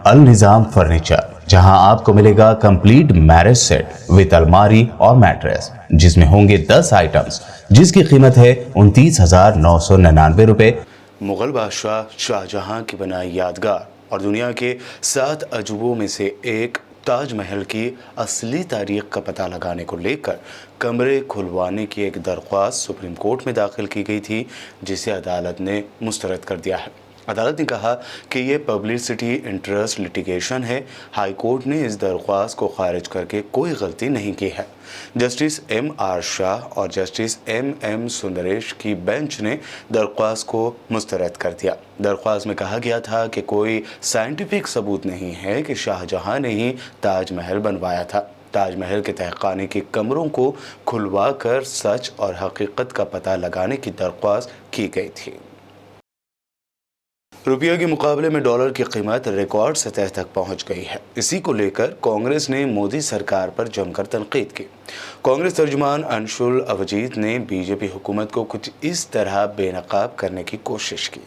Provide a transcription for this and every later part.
अल Nizam furniture, जहां आपको मिलेगा कंप्लीट मैरिज सेट विद अलमारी और मैट्रेस, जिसमें होंगे 10 आइटम्स, जिसकी कीमत है 29,999 रुपए। मुगल बादशाह शाहजहां की बनाई यादगार और दुनिया के 7 अजूबों में से एक ताजमहल की असली तारीख का पता लगाने को लेकर कमरे खुलवाने की एक दरख्वास्त सुप्रीम कोर्ट में दाखिल की गई थी, जिसे अदालत ने मुस्तरद कर दिया है। अदालत ने कहा कि ये पब्लिसिटी इंटरेस्ट लिटिगेशन है। हाई कोर्ट ने इस दरख्वास्त को खारिज करके कोई गलती नहीं की है। Justice M.R. शाह और जस्टिस M.M. सुंदरेश की बेंच ने दरख्वास्त को मुस्तरद कर दिया। दरख्वास्त में कहा गया था कि कोई साइंटिफिक सबूत नहीं है कि शाहजहां ने ही ताजमहल बनवाया था। ताजमहल के तहखाने के कमरों को खुलवा कर सच और हकीकत का पता लगाने की दरख्वास्त की गई थी। रुपये के मुकाबले में डॉलर की कीमत रिकॉर्ड सतह तक पहुंच गई है। इसी को लेकर कांग्रेस ने मोदी सरकार पर जमकर तनकीद की। कांग्रेस तर्जुमान अंशुल अवजीत ने बीजेपी हुकूमत को कुछ इस तरह बेनकाब करने की कोशिश की।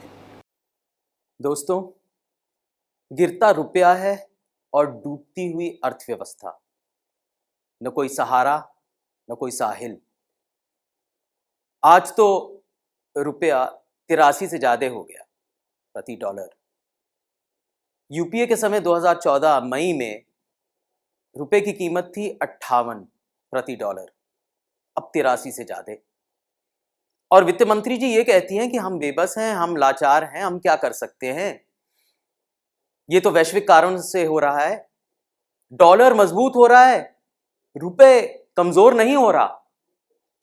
दोस्तों, गिरता रुपया है और डूबती हुई अर्थव्यवस्था, न कोई सहारा न कोई साहिल। आज तो रुपया 83 से ज्यादा हो गया प्रति डॉलर। यूपीए के समय 2014 मई में रुपए की कीमत थी 58 प्रति डॉलर, अब 83 से ज्यादा। और वित्त मंत्री जी ये कहती हैं कि हम बेबस हैं, हम लाचार हैं, हम क्या कर सकते हैं, ये तो वैश्विक कारण से हो रहा है। डॉलर मजबूत हो रहा है, रुपए कमजोर नहीं हो रहा।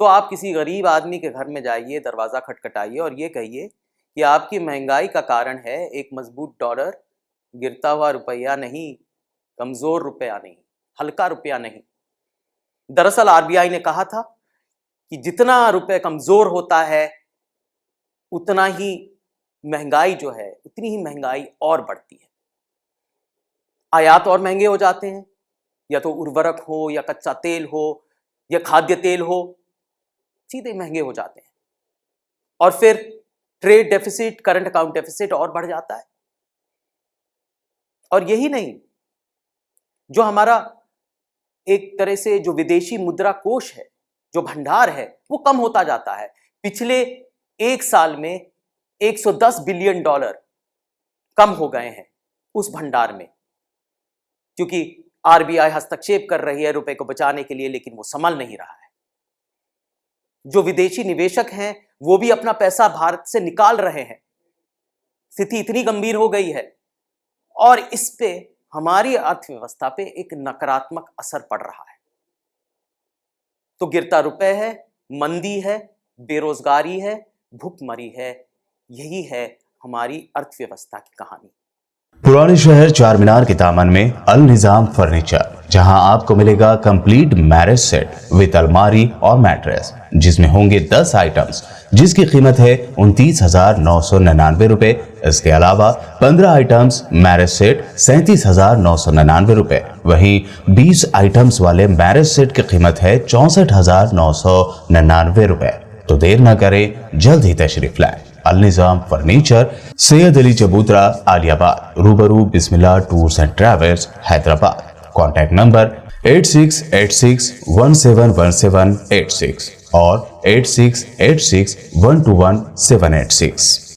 तो आप किसी गरीब आदमी के घर में जाइए, दरवाजा खटखटाइए और ये कहिए कि आपकी महंगाई का कारण है एक मजबूत डॉलर, गिरता हुआ रुपया नहीं, कमजोर रुपया नहीं, हल्का रुपया नहीं। दरअसल आरबीआई ने कहा था कि जितना रुपए कमजोर होता है उतना ही महंगाई जो है, उतनी ही महंगाई और बढ़ती है। आयात और महंगे हो जाते हैं, या तो उर्वरक हो या कच्चा तेल हो या खाद्य तेल हो, सीधे महंगे हो जाते हैं। और फिर trade deficit, current account deficit और बढ़ जाता है। और यही नहीं, जो हमारा एक तरह से जो विदेशी मुद्रा कोष है, जो भंडार है, वो कम होता जाता है। पिछले एक साल में 110 बिलियन डॉलर कम हो गए हैं उस भंडार में, क्योंकि आरबीआई हस्तक्षेप कर रही है रुपए को बचाने के लिए, लेकिन वो संभल नहीं रहा है। जो विदेशी निवेशक हैं वो भी अपना पैसा भारत से निकाल रहे हैं। स्थिति इतनी गंभीर हो गई है और इस पे हमारी अर्थव्यवस्था पे एक नकारात्मक असर पड़ रहा है। तो गिरता रुपए है, मंदी है, बेरोजगारी है, भुखमरी है, यही है हमारी अर्थव्यवस्था की कहानी। पुराने शहर चार मीनार के दामन में अल निजाम फर्नीचर, जहां आपको मिलेगा कंप्लीट मैरिज सेट विद अलमारी और मैट्रेस, जिसमें होंगे 10 आइटम्स, जिसकी कीमत है 29,999 रुपए। इसके अलावा 15 आइटम्स मैरिज सेट 37,999 रुपए। वहीं 20 आइटम्स वाले मैरिज सेट की कीमत है 64,999 रुपए। तो देर न करें, जल्द ही तशरीफ लाएं। Al Nizam furniture, Syed Ali Chabutra, Aliabad, Rubaru Bismillah tours and travels, Hyderabad. Contact number 8686171786 और 8686121786।